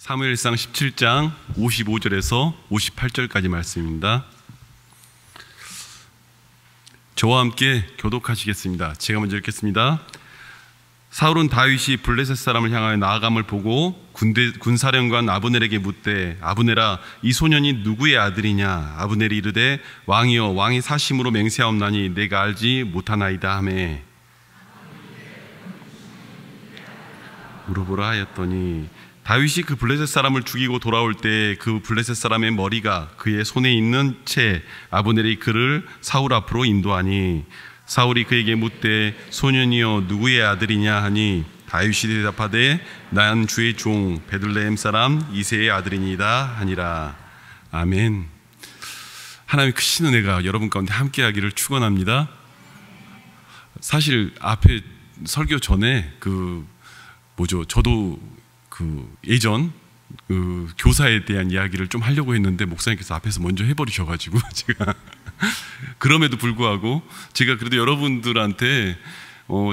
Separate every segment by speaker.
Speaker 1: 사무엘상 17장 55절에서 58절까지 말씀입니다. 저와 함께 교독하시겠습니다. 제가 먼저 읽겠습니다. 사울은 다윗이 블레셋 사람을 향하여 나아감을 보고 군사령관 아브넬에게 묻되, 아브넬아, 이 소년이 누구의 아들이냐? 아브넬이 이르되, 왕이여, 왕이 사심으로 맹세하옵나니 내가 알지 못하나이다 하매 물어보라 하였더니, 다윗이 그 블레셋 사람을 죽이고 돌아올 때 그 블레셋 사람의 머리가 그의 손에 있는 채 아브넬이 그를 사울 앞으로 인도하니, 사울이 그에게 묻되, 소년이여 누구의 아들이냐 하니, 다윗이 대답하되, 난 주의 종 베들레헴 사람 이새의 아들이니이다 하니라. 아멘. 하나님의 크신 은혜가 여러분 가운데 함께하기를 축원합니다. 사실 앞에 설교 전에 저도 예전 교사에 대한 이야기를 좀 하려고 했는데 목사님께서 앞에서 먼저 해버리셔가지고 제가 그럼에도 불구하고 제가 그래도 여러분들한테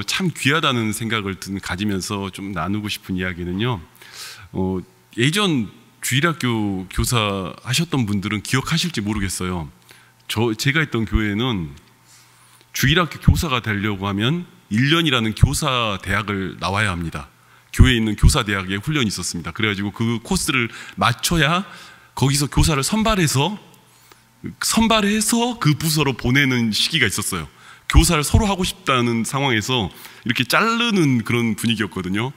Speaker 1: 참 귀하다는 생각을 가지면서 좀 나누고 싶은 이야기는요, 예전 주일학교 교사 하셨던 분들은 기억하실지 모르겠어요. 제가 있던 교회는 주일학교 교사가 되려고 하면 1년이라는 교사 대학을 나와야 합니다. 교회에 있는 교사대학에 훈련이 있었습니다. 그래가지고 그 코스를 맞춰야 거기서 교사를 선발해서 그 부서로 보내는 시기가 있었어요. 교사를 서로 하고 싶다는 상황에서 이렇게 자르는 그런 분위기였거든요.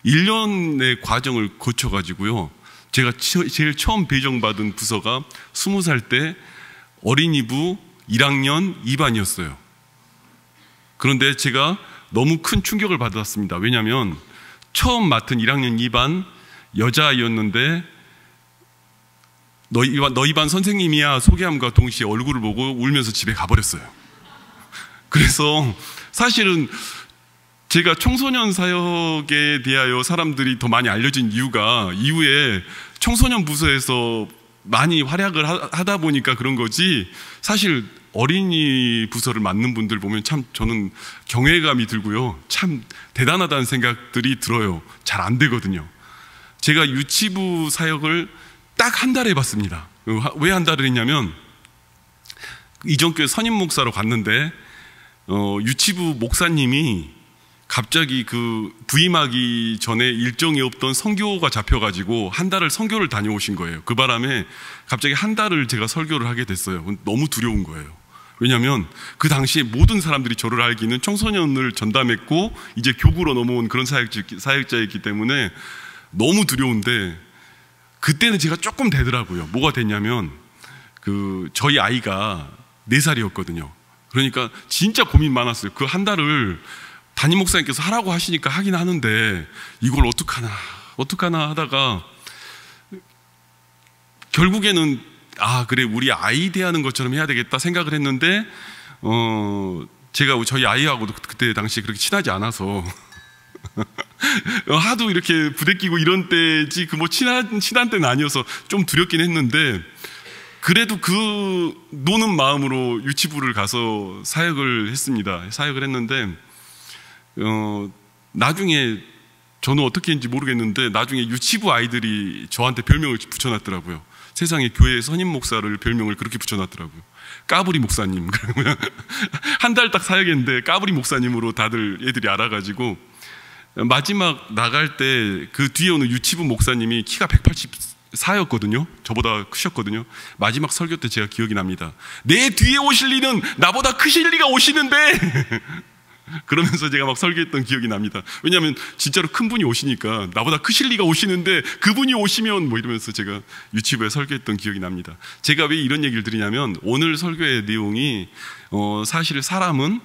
Speaker 1: 1년의 과정을 거쳐가지고요, 제가 제일 처음 배정받은 부서가 20살 때 어린이부 1학년 2반이었어요. 그런데 제가 너무 큰 충격을 받았습니다. 왜냐하면 처음 맡은 1학년 2반 여자아이였는데, 너희 반 선생님이야 소개함과 동시에 얼굴을 보고 울면서 집에 가버렸어요. 그래서 사실은 제가 청소년 사역에 대하여 사람들이 더 많이 알려진 이유가 이후에 청소년 부서에서 많이 활약을 하다 보니까 그런 거지, 사실 어린이 부서를 맡는 분들 보면 참 저는 경외감이 들고요, 참 대단하다는 생각들이 들어요. 잘 안 되거든요. 제가 유치부 사역을 딱 한 달 해봤습니다. 왜 한 달을 했냐면, 이전 교회 선임 목사로 갔는데 유치부 목사님이 갑자기 부임하기 전에 일정이 없던 선교가 잡혀가지고 한 달을 선교를 다녀오신 거예요. 그 바람에 갑자기 한 달을 제가 설교를 하게 됐어요. 너무 두려운 거예요. 왜냐하면 그 당시에 모든 사람들이 저를 알기는 청소년을 전담했고 이제 교구로 넘어온 그런 사역자였기 때문에 너무 두려운데, 그때는 제가 조금 되더라고요. 뭐가 됐냐면, 저희 아이가 4살이었거든요. 그러니까 진짜 고민 많았어요. 그 한 달을 담임 목사님께서 하라고 하시니까 하긴 하는데 이걸 어떡하나 하다가 결국에는 그래, 우리 아이 대하는 것처럼 해야 되겠다 생각을 했는데, 제가 저희 아이하고도 그때 당시에 그렇게 친하지 않아서 하도 이렇게 부대끼고 이런 때지 친한 때는 아니어서 좀 두렵긴 했는데, 그래도 노는 마음으로 유치부를 가서 사역을 했습니다. 사역을 했는데 나중에 저는 어떻게 했는지 모르겠는데, 나중에 유치부 아이들이 저한테 별명을 붙여놨더라고요. 세상에 교회 선임 목사를 별명을 그렇게 붙여놨더라고요. 까불이 목사님. 그러면 한 달 딱 사역했는데 까불이 목사님으로 다들 애들이 알아가지고, 마지막 나갈 때 그 뒤에 오는 유치부 목사님이 키가 184였거든요. 저보다 크셨거든요. 마지막 설교 때 제가 기억이 납니다. 내 뒤에 오실 리는 나보다 크실 리가 오시는데 그러면서 제가 막 설교했던 기억이 납니다. 왜냐하면 진짜로 큰 분이 오시니까 나보다 크실 리가 오시는데 그분이 오시면 이러면서 제가 유치부에 설교했던 기억이 납니다. 제가 왜 이런 얘기를 드리냐면, 오늘 설교의 내용이 사실 사람은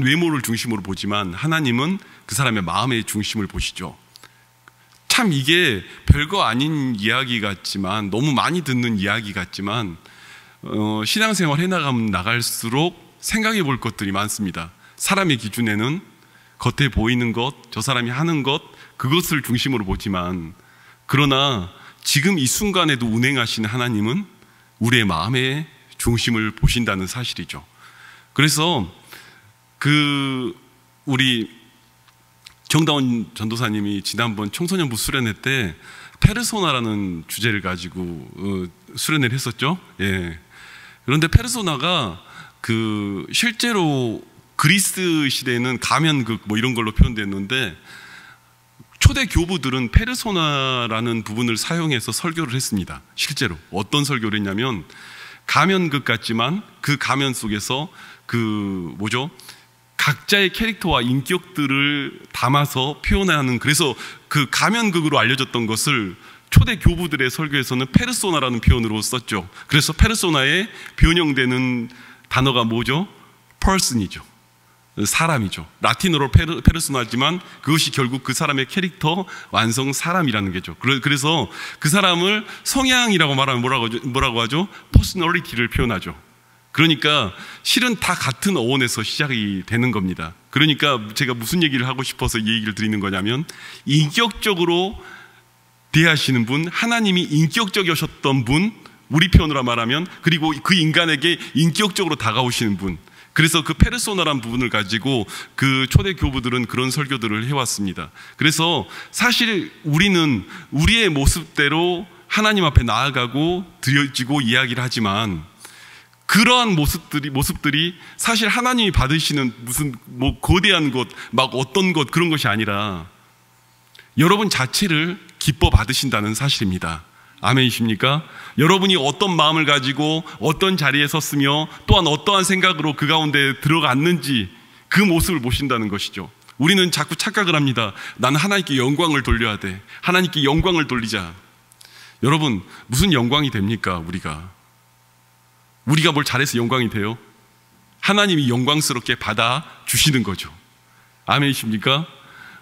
Speaker 1: 외모를 중심으로 보지만 하나님은 그 사람의 마음의 중심을 보시죠. 참 이게 별거 아닌 이야기 같지만, 너무 많이 듣는 이야기 같지만, 신앙생활 해나가면 나갈수록 생각해 볼 것들이 많습니다. 사람의 기준에는 겉에 보이는 것, 저 사람이 하는 것, 그것을 중심으로 보지만, 그러나 지금 이 순간에도 운행하시는 하나님은 우리의 마음의 중심을 보신다는 사실이죠. 그래서 우리 정다운 전도사님이 지난번 청소년부 수련회 때 페르소나라는 주제를 가지고 수련회를 했었죠. 예. 그런데 페르소나가 실제로 그리스 시대에는 가면극 뭐 이런 걸로 표현됐는데, 초대 교부들은 페르소나라는 부분을 사용해서 설교를 했습니다. 실제로 어떤 설교를 했냐면, 가면극 같지만 그 가면 속에서 각자의 캐릭터와 인격들을 담아서 표현하는, 그래서 그 가면극으로 알려졌던 것을 초대 교부들의 설교에서는 페르소나라는 표현으로 썼죠. 그래서 페르소나에 변형되는 단어가 뭐죠? person이죠. 사람이죠. 라틴어로 페르소나지만 그것이 결국 그 사람의 캐릭터 완성 사람이라는 게죠. 그래서 그 사람을 성향이라고 말하면 뭐라고 하죠? 퍼스널리티를 표현하죠. 그러니까 실은 다 같은 어원에서 시작이 되는 겁니다. 그러니까 제가 무슨 얘기를 하고 싶어서 이 얘기를 드리는 거냐면, 인격적으로 대하시는 분, 하나님이 인격적이셨던 분, 우리 표현으로 말하면, 그리고 그 인간에게 인격적으로 다가오시는 분, 그래서 그 페르소나라는 부분을 가지고 그 초대 교부들은 그런 설교들을 해왔습니다. 그래서 사실 우리는 우리의 모습대로 하나님 앞에 나아가고 드려지고 이야기를 하지만, 그러한 모습들이 사실 하나님이 받으시는 무슨 거대한 것, 막 어떤 것, 그런 것이 아니라 여러분 자체를 기뻐 받으신다는 사실입니다. 아멘이십니까? 여러분이 어떤 마음을 가지고 어떤 자리에 섰으며 또한 어떠한 생각으로 그 가운데 들어갔는지 그 모습을 보신다는 것이죠. 우리는 자꾸 착각을 합니다. 나는 하나님께 영광을 돌려야 돼. 하나님께 영광을 돌리자. 여러분, 무슨 영광이 됩니까? 우리가 뭘 잘해서 영광이 돼요? 하나님이 영광스럽게 받아주시는 거죠. 아멘이십니까?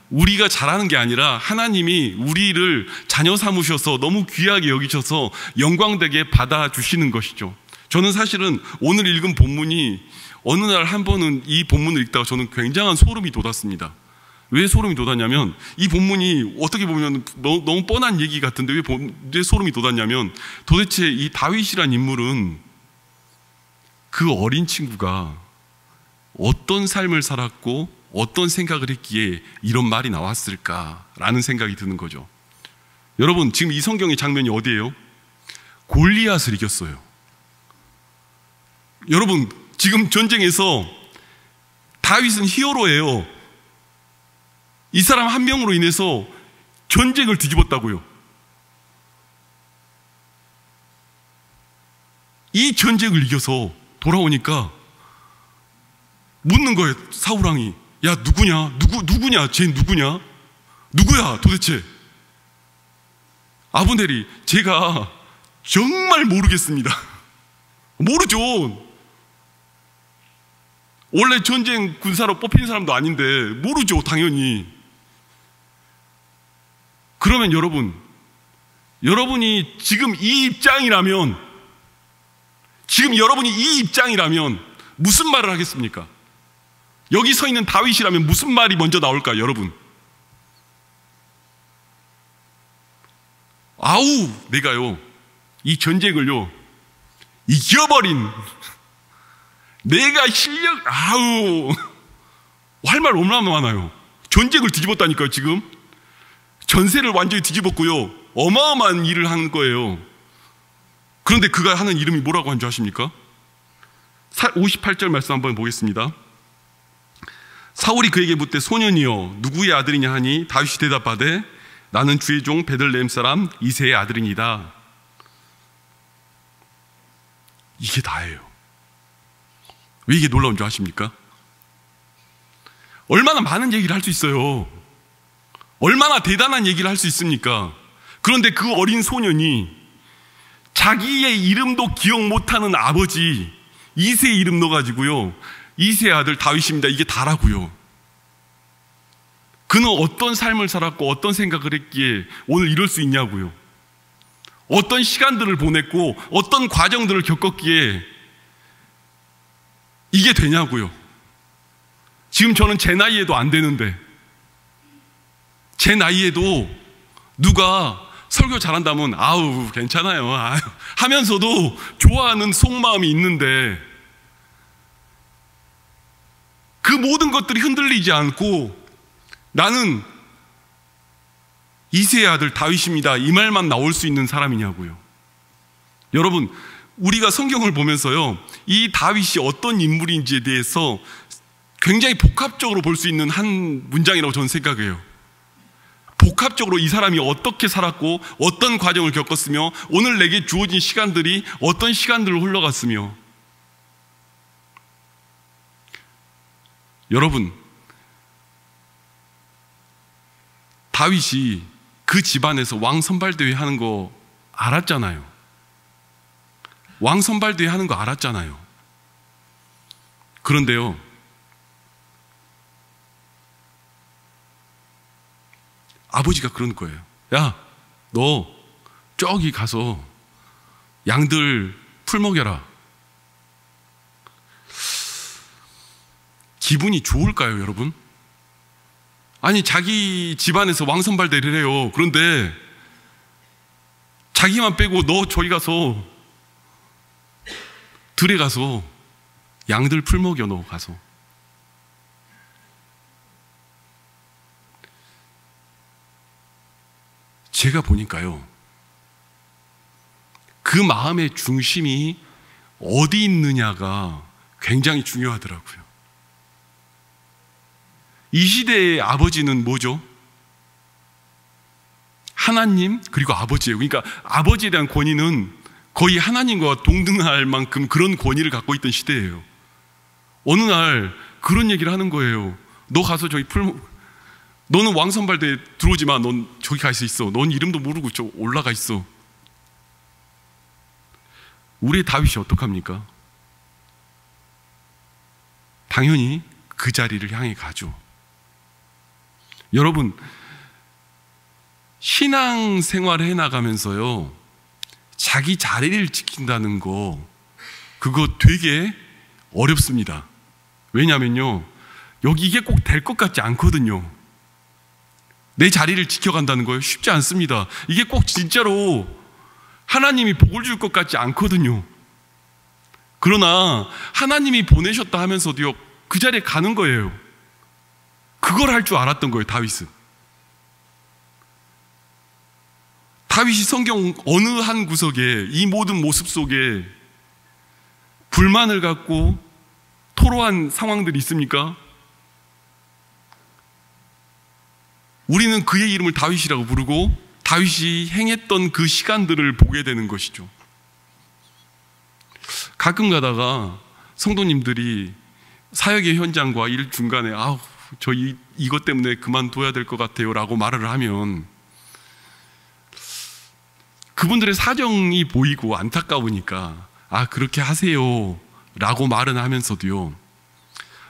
Speaker 1: 우리가 잘하는 게 아니라 하나님이 우리를 자녀 삼으셔서 너무 귀하게 여기셔서 영광되게 받아주시는 것이죠. 저는 사실은 오늘 읽은 본문이, 어느 날 한 번은 이 본문을 읽다가 저는 굉장한 소름이 돋았습니다. 왜 소름이 돋았냐면, 이 본문이 어떻게 보면 너무 뻔한 얘기 같은데 왜 소름이 돋았냐면, 도대체 이 다윗이란 인물은 그 어린 친구가 어떤 삶을 살았고 어떤 생각을 했기에 이런 말이 나왔을까라는 생각이 드는 거죠. 여러분, 지금 이 성경의 장면이 어디예요? 골리앗을 이겼어요. 여러분, 지금 전쟁에서 다윗은 히어로예요. 이 사람 한 명으로 인해서 전쟁을 뒤집었다고요. 이 전쟁을 이겨서 돌아오니까 묻는 거예요. 사울왕이, 야, 누구냐? 쟤 누구냐? 누구야 도대체? 아브넬이, 제가 정말 모르겠습니다. 모르죠. 원래 전쟁 군사로 뽑힌 사람도 아닌데 모르죠, 당연히. 그러면 여러분이 지금 이 입장이라면 무슨 말을 하겠습니까? 여기 서 있는 다윗이라면 무슨 말이 먼저 나올까요, 여러분? 아우, 내가요, 이 전쟁을요, 이겨버린, 내가 할 말 얼마나 많아요. 전쟁을 뒤집었다니까요, 지금. 전세를 완전히 뒤집었고요. 어마어마한 일을 한 거예요. 그런데 그가 하는 이름이 뭐라고 한 줄 아십니까? 58절 말씀 한번 보겠습니다. 사울이 그에게 묻되, 소년이여, 누구의 아들이냐 하니 다윗이 대답하되, 나는 주의 종 베들레헴 사람 이새의 아들이니이다. 이게 다예요. 왜 이게 놀라운 줄 아십니까? 얼마나 많은 얘기를 할 수 있어요. 얼마나 대단한 얘기를 할 수 있습니까? 그런데 그 어린 소년이 자기의 이름도 기억 못하는 아버지 이새의 이름 넣어가지고요, 이새의 아들 다윗입니다, 이게 다라고요. 그는 어떤 삶을 살았고 어떤 생각을 했기에 오늘 이럴 수 있냐고요. 어떤 시간들을 보냈고 어떤 과정들을 겪었기에 이게 되냐고요. 지금 저는 제 나이에도 안 되는데, 제 나이에도 누가 설교 잘한다면 아우 괜찮아요 하면서도 좋아하는 속마음이 있는데, 그 모든 것들이 흔들리지 않고 나는 이새의 아들 다윗입니다, 이 말만 나올 수 있는 사람이냐고요. 여러분, 우리가 성경을 보면서요, 이 다윗이 어떤 인물인지에 대해서 굉장히 복합적으로 볼 수 있는 한 문장이라고 저는 생각해요. 복합적으로 이 사람이 어떻게 살았고 어떤 과정을 겪었으며 오늘 내게 주어진 시간들이 어떤 시간들을 흘러갔으며. 여러분, 다윗이 그 집안에서 왕 선발대회 하는 거 알았잖아요. 왕 선발대회 하는 거 알았잖아요. 그런데요, 아버지가 그런 거예요. 야, 너 저기 가서 양들 풀 먹여라. 기분이 좋을까요, 여러분? 아니, 자기 집안에서 왕 선발대회를 해요. 그런데 자기만 빼고 너 저기 가서 들에 가서 양들 풀 먹여, 너 가서. 제가 보니까요, 그 마음의 중심이 어디 있느냐가 굉장히 중요하더라고요. 이 시대의 아버지는 뭐죠? 하나님 그리고 아버지예요. 그러니까 아버지에 대한 권위는 거의 하나님과 동등할 만큼 그런 권위를 갖고 있던 시대예요. 어느 날 그런 얘기를 하는 거예요. 너 가서 저기 너는 왕선발대에 들어오지 마. 넌 저기 가 있어. 넌 이름도 모르고 저 올라가 있어. 우리의 다윗이 어떡합니까? 당연히 그 자리를 향해 가죠. 여러분, 신앙생활을 해나가면서요, 자기 자리를 지킨다는 거, 그거 되게 어렵습니다. 왜냐면요, 여기 이게 꼭 될 것 같지 않거든요. 내 자리를 지켜간다는 거예요. 쉽지 않습니다. 이게 꼭 진짜로 하나님이 복을 줄 것 같지 않거든요. 그러나 하나님이 보내셨다 하면서도요, 그 자리에 가는 거예요. 그걸 할 줄 알았던 거예요, 다윗은. 다윗이 성경 어느 한 구석에 이 모든 모습 속에 불만을 갖고 토로한 상황들이 있습니까? 우리는 그의 이름을 다윗이라고 부르고 다윗이 행했던 그 시간들을 보게 되는 것이죠. 가끔 가다가 성도님들이 사역의 현장과 일 중간에 저 이것 때문에 그만둬야 될 것 같아요 라고 말을 하면 그분들의 사정이 보이고 안타까우니까 그렇게 하세요 라고 말은 하면서도요,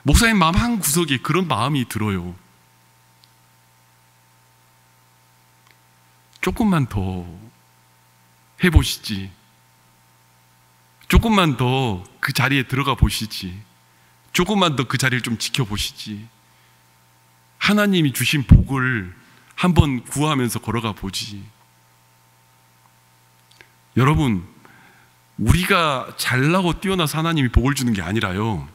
Speaker 1: 목사님 마음 한 구석에 그런 마음이 들어요. 조금만 더 해보시지. 조금만 더 그 자리에 들어가 보시지. 조금만 더 그 자리를 좀 지켜보시지. 하나님이 주신 복을 한번 구하면서 걸어가 보지. 여러분, 우리가 잘나고 뛰어나서 하나님이 복을 주는 게 아니라요,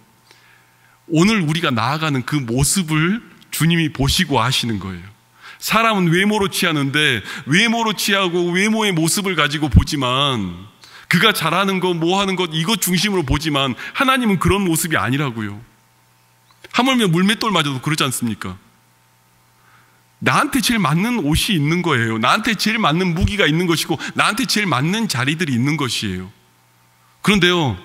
Speaker 1: 오늘 우리가 나아가는 그 모습을 주님이 보시고 하시는 거예요. 사람은 외모로 취하는데 외모로 취하고 외모의 모습을 가지고 보지만, 그가 잘하는 것, 뭐 하는 것, 이것 중심으로 보지만 하나님은 그런 모습이 아니라고요. 하물며 물맷돌마저도 그러지 않습니까? 나한테 제일 맞는 옷이 있는 거예요. 나한테 제일 맞는 무기가 있는 것이고 나한테 제일 맞는 자리들이 있는 것이에요. 그런데요,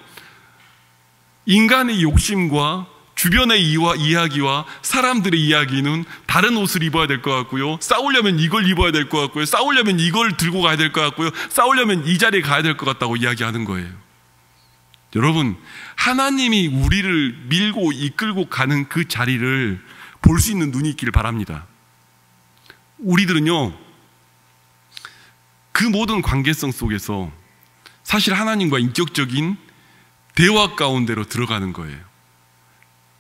Speaker 1: 인간의 욕심과 주변의 이야기와 사람들의 이야기는 다른 옷을 입어야 될 것 같고요, 싸우려면 이걸 입어야 될 것 같고요, 싸우려면 이걸 들고 가야 될 것 같고요, 싸우려면 이 자리에 가야 될 것 같다고 이야기하는 거예요. 여러분, 하나님이 우리를 밀고 이끌고 가는 그 자리를 볼 수 있는 눈이 있기를 바랍니다. 우리들은요, 그 모든 관계성 속에서 사실 하나님과 인격적인 대화 가운데로 들어가는 거예요.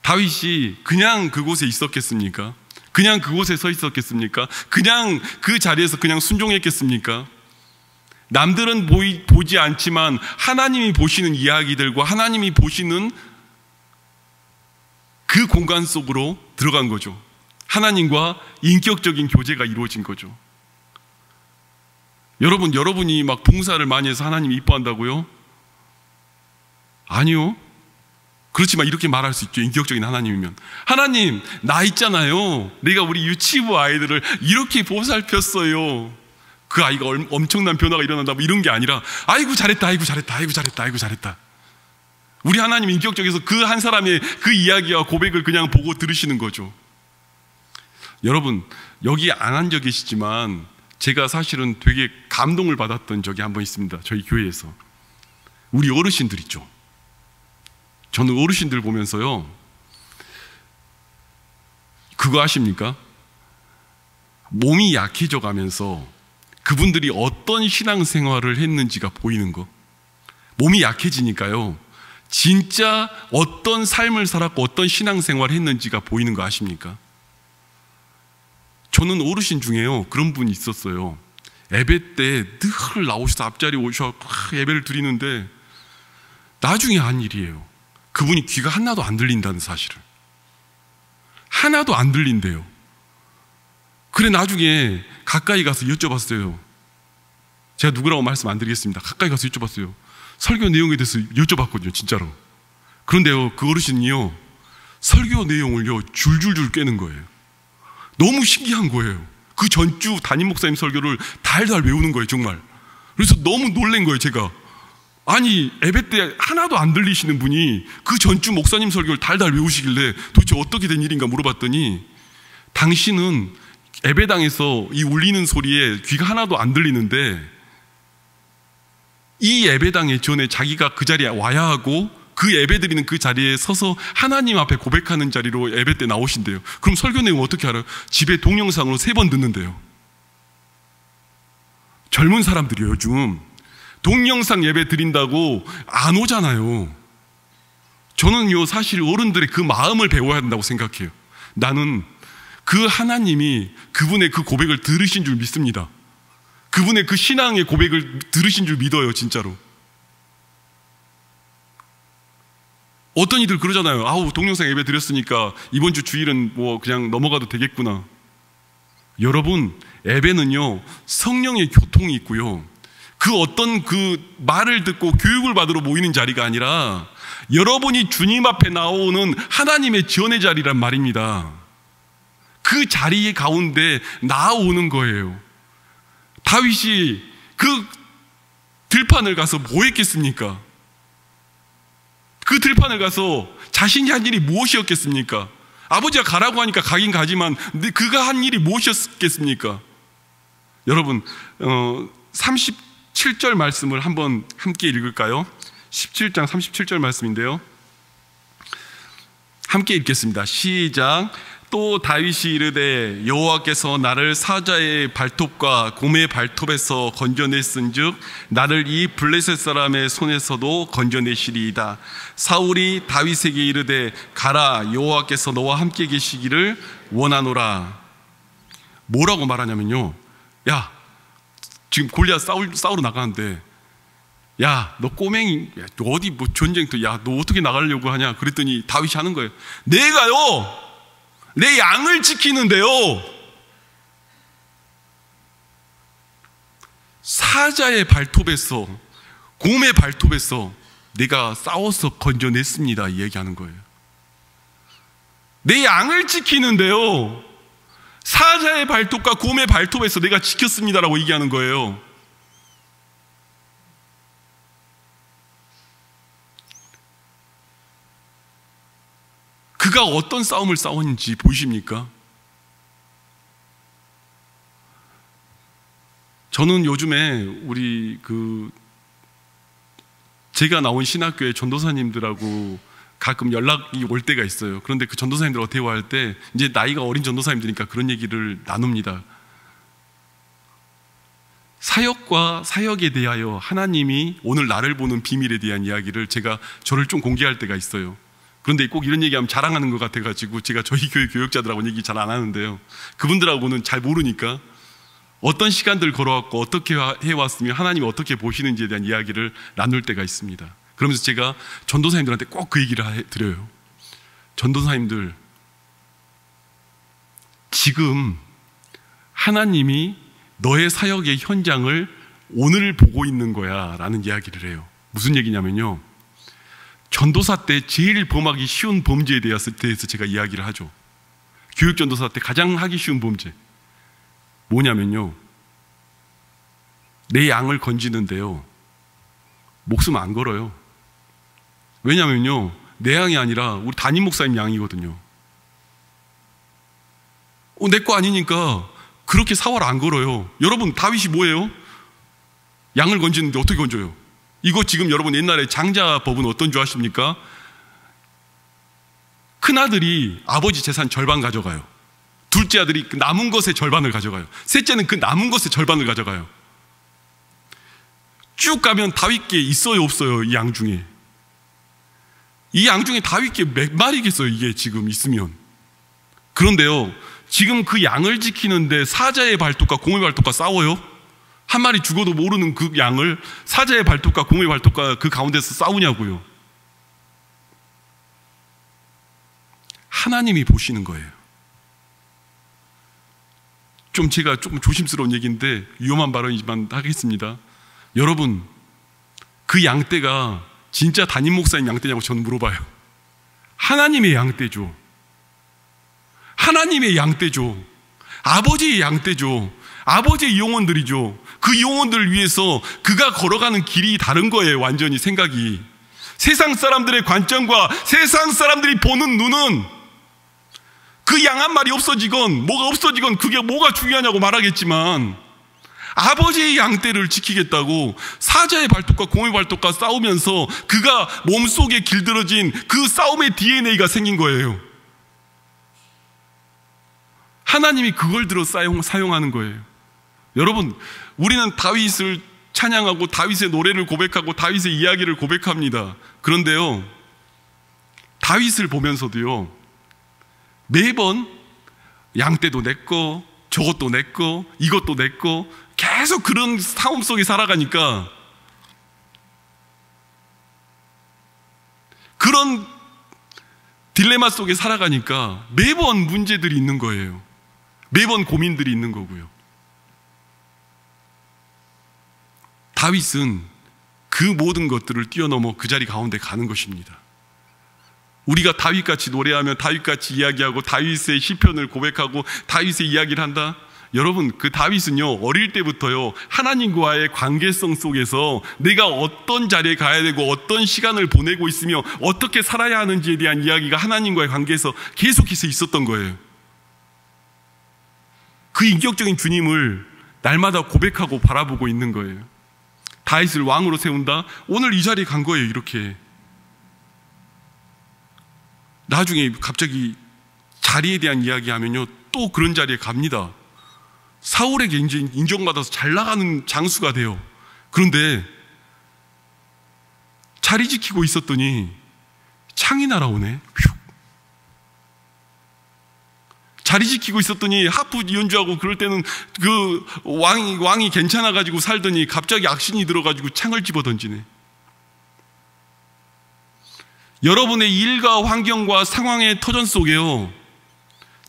Speaker 1: 다윗이 그냥 그곳에 있었겠습니까? 그냥 그곳에 서 있었겠습니까? 그냥 그 자리에서 그냥 순종했겠습니까? 남들은 보지 않지만 하나님이 보시는 이야기들과 하나님이 보시는 그 공간 속으로 들어간 거죠. 하나님과 인격적인 교제가 이루어진 거죠. 여러분이 막 봉사를 많이 해서 하나님 이뻐한다고요? 아니요. 그렇지만 이렇게 말할 수 있죠. 인격적인 하나님이면. 하나님, 나 있잖아요. 내가 우리 유치부 아이들을 이렇게 보살폈어요. 그 아이가 엄청난 변화가 일어난다 뭐 이런 게 아니라 아이고 잘했다, 아이고 잘했다, 아이고 잘했다, 아이고 잘했다. 우리 하나님 인격적에서 그 한 사람의 그 이야기와 고백을 그냥 보고 들으시는 거죠. 여러분, 여기 안 앉아 계시지만 제가 사실은 되게 감동을 받았던 적이 한 번 있습니다. 저희 교회에서. 우리 어르신들 있죠. 저는 어르신들 보면서요, 그거 아십니까? 몸이 약해져 가면서 그분들이 어떤 신앙생활을 했는지가 보이는 거. 몸이 약해지니까요, 진짜 어떤 삶을 살았고 어떤 신앙생활을 했는지가 보이는 거 아십니까? 저는 어르신 중에요, 그런 분이 있었어요. 예배 때 늘 나오셔서 앞자리에 오셔서 예배를 드리는데 나중에 한 일이에요. 그분이 귀가 하나도 안 들린다는 사실을. 하나도 안 들린대요. 그래 나중에 가까이 가서 여쭤봤어요. 제가 누구라고 말씀 안 드리겠습니다. 가까이 가서 여쭤봤어요. 설교 내용에 대해서 여쭤봤거든요, 진짜로. 그런데요, 그 어르신이요, 설교 내용을요 줄줄줄 꿰는 거예요. 너무 신기한 거예요. 그 전주 담임 목사님 설교를 달달 외우는 거예요, 정말. 그래서 너무 놀란 거예요, 제가. 아니, 예배 때 하나도 안 들리시는 분이 그 전주 목사님 설교를 달달 외우시길래 도대체 어떻게 된 일인가 물어봤더니, 당신은 예배당에서 이 울리는 소리에 귀가 하나도 안 들리는데 이 예배당에 전에 자기가 그 자리에 와야 하고 그 예배 드리는 그 자리에 서서 하나님 앞에 고백하는 자리로 예배 때 나오신대요. 그럼 설교 내용 어떻게 알아요? 집에 동영상으로 3번 듣는데요. 젊은 사람들이요, 요즘 동영상 예배 드린다고 안 오잖아요. 저는요, 사실 어른들의 그 마음을 배워야 한다고 생각해요. 나는 그 하나님이 그분의 그 고백을 들으신 줄 믿습니다. 그분의 그 신앙의 고백을 들으신 줄 믿어요, 진짜로. 어떤 이들 그러잖아요. 아우, 동영상 예배 드렸으니까 이번 주 주일은 뭐 그냥 넘어가도 되겠구나. 여러분, 예배는요, 성령의 교통이 있고요, 그 어떤 그 말을 듣고 교육을 받으러 모이는 자리가 아니라 여러분이 주님 앞에 나오는 하나님의 지원의 자리란 말입니다. 그 자리 가운데 나오는 거예요. 다윗이 그 들판을 가서 뭐 했겠습니까? 그 들판을 가서 자신이 한 일이 무엇이었겠습니까? 아버지가 가라고 하니까 가긴 가지만 그가 한 일이 무엇이었겠습니까? 여러분, 37절 말씀을 한번 함께 읽을까요? 17장 37절 말씀인데요, 함께 읽겠습니다. 시작. 또 다윗이 이르되 여호와께서 나를 사자의 발톱과 곰의 발톱에서 건져냈은즉 나를 이 블레셋 사람의 손에서도 건져내시리이다. 사울이 다윗에게 이르되 가라, 여호와께서 너와 함께 계시기를 원하노라. 뭐라고 말하냐면요, 야, 지금 골리앗 싸우러 나가는데, 야, 너 꼬맹이, 너 어디 뭐 전쟁터, 야, 너 어떻게 나가려고 하냐? 그랬더니 다윗이 하는 거예요. 내가요, 내 양을 지키는데요, 사자의 발톱에서, 곰의 발톱에서 내가 싸워서 건져냈습니다, 이 얘기하는 거예요. 내 양을 지키는데요, 사자의 발톱과 곰의 발톱에서 내가 지켰습니다라고 얘기하는 거예요. 그가 어떤 싸움을 싸웠는지 보이십니까? 저는 요즘에 우리 제가 나온 신학교의 전도사님들하고 가끔 연락이 올 때가 있어요. 그런데 그 전도사님들 대화할 때 이제 나이가 어린 전도사님들이니까 그런 얘기를 나눕니다. 사역과 사역에 대하여 하나님이 오늘 나를 보는 비밀에 대한 이야기를 저를 좀 공개할 때가 있어요. 그런데 꼭 이런 얘기하면 자랑하는 것 같아가지고 제가 저희 교회 교역자들하고는 얘기 잘 안 하는데요, 그분들하고는 잘 모르니까 어떤 시간들 걸어왔고 어떻게 해왔으며 하나님이 어떻게 보시는지에 대한 이야기를 나눌 때가 있습니다. 그러면서 제가 전도사님들한테 꼭 그 얘기를 드려요. 전도사님들, 지금 하나님이 너의 사역의 현장을 오늘 보고 있는 거야 라는 이야기를 해요. 무슨 얘기냐면요, 전도사 때 제일 범하기 쉬운 범죄에 대해서 제가 이야기를 하죠. 교육전도사 때 가장 하기 쉬운 범죄 뭐냐면요, 내 양을 건지는데요 목숨 안 걸어요. 왜냐면요, 내 양이 아니라 우리 담임 목사님 양이거든요. 내 거 아니니까 그렇게 사활 안 걸어요. 여러분, 다윗이 뭐예요? 양을 건지는데 어떻게 건져요? 이거 지금 여러분 옛날에 장자법은 어떤 줄 아십니까? 큰아들이 아버지 재산 절반 가져가요. 둘째 아들이 그 남은 것의 절반을 가져가요. 셋째는 그 남은 것의 절반을 가져가요. 쭉 가면 다윗께 있어요, 없어요? 이 양 중에. 이 양 중에 다윗께 몇 마리겠어요, 이게 지금 있으면. 그런데요, 지금 그 양을 지키는데 사자의 발톱과 공의 발톱과 싸워요? 한 마리 죽어도 모르는 그 양을 사자의 발톱과 공의 발톱과 그 가운데서 싸우냐고요. 하나님이 보시는 거예요. 제가 조금 조심스러운 얘기인데 위험한 발언이지만 하겠습니다. 여러분, 그 양떼가 진짜 담임 목사님 양떼냐고 저는 물어봐요. 하나님의 양떼죠. 하나님의 양떼죠. 아버지의 양떼죠. 아버지의 영혼들이죠. 그 영혼들을 위해서 그가 걸어가는 길이 다른 거예요. 완전히 생각이. 세상 사람들의 관점과 세상 사람들이 보는 눈은 그 양 한 마리 없어지건 뭐가 없어지건 그게 뭐가 중요하냐고 말하겠지만, 아버지의 양떼를 지키겠다고 사자의 발톱과 공의 발톱과 싸우면서 그가 몸속에 길들어진 그 싸움의 DNA가 생긴 거예요. 하나님이 그걸 들어 사용하는 거예요. 여러분, 우리는 다윗을 찬양하고 다윗의 노래를 고백하고 다윗의 이야기를 고백합니다. 그런데요, 다윗을 보면서도요, 매번 양떼도 내 거, 저것도 내 거, 이것도 내 거, 계속 그런 싸움 속에 살아가니까 그런 딜레마 속에 살아가니까 매번 문제들이 있는 거예요. 매번 고민들이 있는 거고요. 다윗은 그 모든 것들을 뛰어넘어 그 자리 가운데 가는 것입니다. 우리가 다윗같이 노래하며 다윗같이 이야기하고 다윗의 시편을 고백하고 다윗의 이야기를 한다? 여러분, 그 다윗은요, 어릴 때부터요, 하나님과의 관계성 속에서 내가 어떤 자리에 가야 되고 어떤 시간을 보내고 있으며 어떻게 살아야 하는지에 대한 이야기가 하나님과의 관계에서 계속해서 있었던 거예요. 그 인격적인 주님을 날마다 고백하고 바라보고 있는 거예요. 다윗을 왕으로 세운다? 오늘 이 자리에 간 거예요, 이렇게. 나중에 갑자기 자리에 대한 이야기 하면요, 또 그런 자리에 갑니다. 사울에게 이제 인정받아서 잘 나가는 장수가 돼요. 그런데 자리 지키고 있었더니 창이 날아오네. 휴. 자리 지키고 있었더니 하프 연주하고 그럴 때는 그 왕이 괜찮아가지고 살더니 갑자기 악신이 들어가지고 창을 집어 던지네. 여러분의 일과 환경과 상황의 터전 속에요,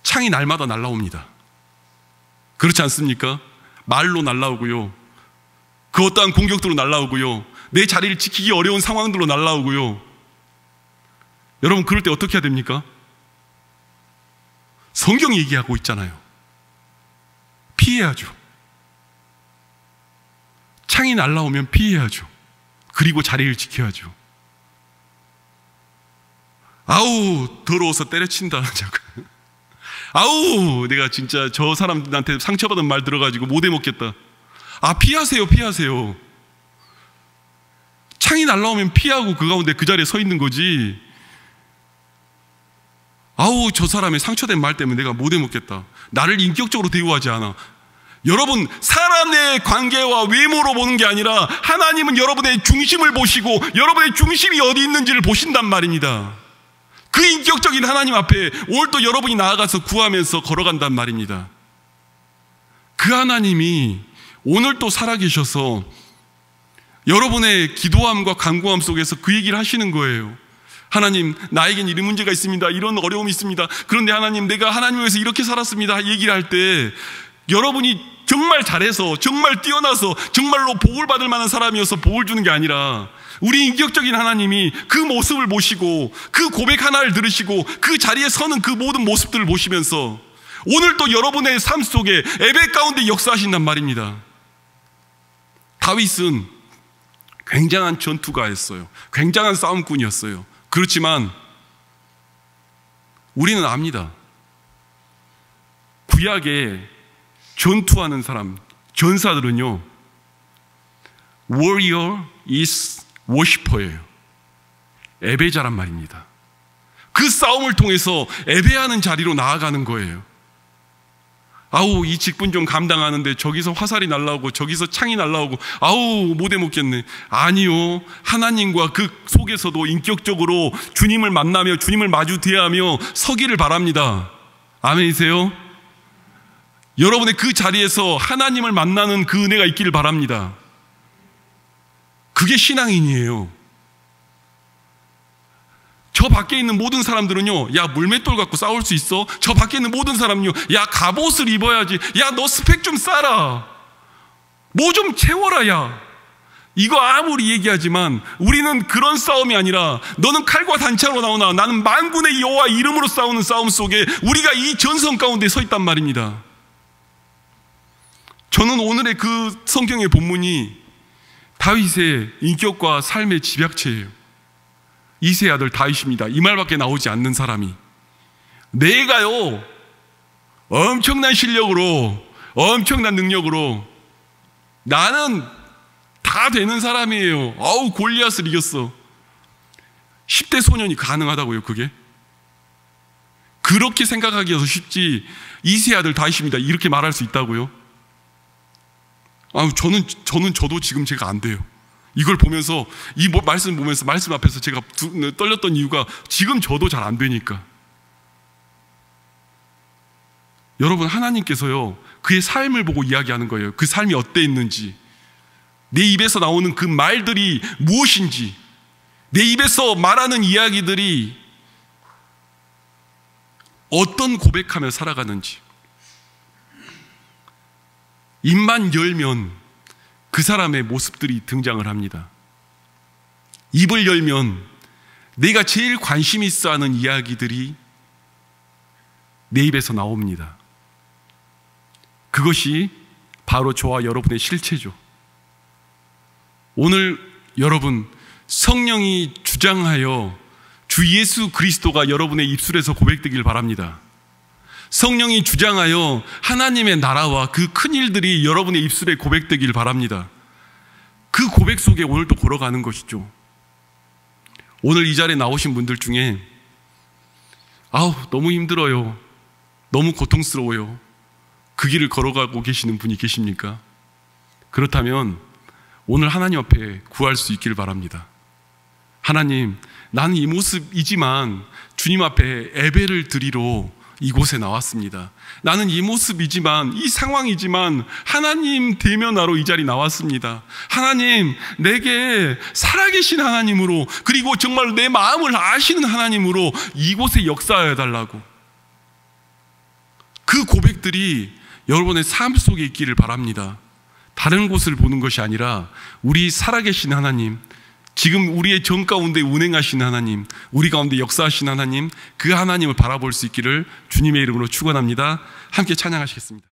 Speaker 1: 창이 날마다 날아옵니다. 그렇지 않습니까? 말로 날아오고요, 그 어떠한 공격들로 날아오고요, 내 자리를 지키기 어려운 상황들로 날아오고요. 여러분, 그럴 때 어떻게 해야 됩니까? 성경이 얘기하고 있잖아요. 피해야죠. 창이 날아오면 피해야죠. 그리고 자리를 지켜야죠. 아우, 더러워서 때려친다. 아우, 내가 진짜 저 사람들한테 상처받은 말 들어가지고 못 해먹겠다. 아, 피하세요, 피하세요. 창이 날아오면 피하고 그 가운데 그 자리에 서 있는 거지. 아우, 저 사람의 상처된 말 때문에 내가 못 해먹겠다. 나를 인격적으로 대우하지 않아. 여러분, 사람의 관계와 외모로 보는 게 아니라 하나님은 여러분의 중심을 보시고 여러분의 중심이 어디 있는지를 보신단 말입니다. 그 인격적인 하나님 앞에 오늘도 여러분이 나아가서 구하면서 걸어간단 말입니다. 그 하나님이 오늘도 살아계셔서 여러분의 기도함과 간구함 속에서 그 얘기를 하시는 거예요. 하나님, 나에겐 이런 문제가 있습니다. 이런 어려움이 있습니다. 그런데 하나님, 내가 하나님을 위해서 이렇게 살았습니다. 얘기를 할 때 여러분이 정말 잘해서, 정말 뛰어나서, 정말로 복을 받을 만한 사람이어서 복을 주는 게 아니라 우리 인격적인 하나님이 그 모습을 보시고 그 고백 하나를 들으시고 그 자리에 서는 그 모든 모습들을 보시면서 오늘도 여러분의 삶 속에 예배 가운데 역사하신단 말입니다. 다윗은 굉장한 전투가였어요. 굉장한 싸움꾼이었어요. 그렇지만 우리는 압니다. 구약에 전투하는 사람, 전사들은요, warrior is worshipper예요. 예배자란 말입니다. 그 싸움을 통해서 예배하는 자리로 나아가는 거예요. 아우, 이 직분 좀 감당하는데 저기서 화살이 날라오고 저기서 창이 날라오고 아우, 못해 먹겠네. 아니요, 하나님과 그 속에서도 인격적으로 주님을 만나며 주님을 마주 대하며 서기를 바랍니다. 아멘이세요? 여러분의 그 자리에서 하나님을 만나는 그 은혜가 있기를 바랍니다. 그게 신앙인이에요. 저 밖에 있는 모든 사람들은요, 야, 물맷돌 갖고 싸울 수 있어? 저 밖에 있는 모든 사람은요, 야, 갑옷을 입어야지. 야, 너 스펙 좀 쌓아라. 뭐 좀 채워라, 야. 이거 아무리 얘기하지만 우리는 그런 싸움이 아니라 너는 칼과 단창으로 나오나 나는 만군의 여호와 이름으로 싸우는 싸움 속에 우리가 이 전선 가운데 서 있단 말입니다. 저는 오늘의 그 성경의 본문이 다윗의 인격과 삶의 집약체예요. 이새의 아들 다윗입니다. 이 말밖에 나오지 않는 사람이. 내가요, 엄청난 실력으로, 엄청난 능력으로 나는 다 되는 사람이에요. 아우, 골리앗을 이겼어. 10대 소년이 가능하다고요, 그게? 그렇게 생각하기가 쉽지, 이새의 아들 다윗입니다, 이렇게 말할 수 있다고요? 저도 지금 제가 안 돼요. 이걸 보면서, 이 말씀 보면서, 말씀 앞에서 제가 떨렸던 이유가 지금 저도 잘 안 되니까. 여러분, 하나님께서요, 그의 삶을 보고 이야기하는 거예요. 그 삶이 어땠는지, 내 입에서 나오는 그 말들이 무엇인지, 내 입에서 말하는 이야기들이 어떤 고백하며 살아가는지. 입만 열면 그 사람의 모습들이 등장을 합니다. 입을 열면 내가 제일 관심 있어 하는 이야기들이 내 입에서 나옵니다. 그것이 바로 저와 여러분의 실체죠. 오늘 여러분, 성령이 주장하여 주 예수 그리스도가 여러분의 입술에서 고백되길 바랍니다. 성령이 주장하여 하나님의 나라와 그 큰 일들이 여러분의 입술에 고백되길 바랍니다. 그 고백 속에 오늘도 걸어가는 것이죠. 오늘 이 자리에 나오신 분들 중에 아우, 너무 힘들어요, 너무 고통스러워요, 그 길을 걸어가고 계시는 분이 계십니까? 그렇다면 오늘 하나님 앞에 구할 수 있기를 바랍니다. 하나님, 나는 이 모습이지만 주님 앞에 예배를 드리러 이곳에 나왔습니다. 나는 이 모습이지만, 이 상황이지만 하나님 대면하러 이 자리 나왔습니다. 하나님, 내게 살아계신 하나님으로, 그리고 정말 내 마음을 아시는 하나님으로 이곳에 역사하여 달라고. 그 고백들이 여러분의 삶 속에 있기를 바랍니다. 다른 곳을 보는 것이 아니라 우리 살아계신 하나님, 지금 우리의 정 가운데 운행하신 하나님, 우리 가운데 역사하신 하나님, 그 하나님을 바라볼 수 있기를 주님의 이름으로 축원합니다. 함께 찬양하시겠습니다.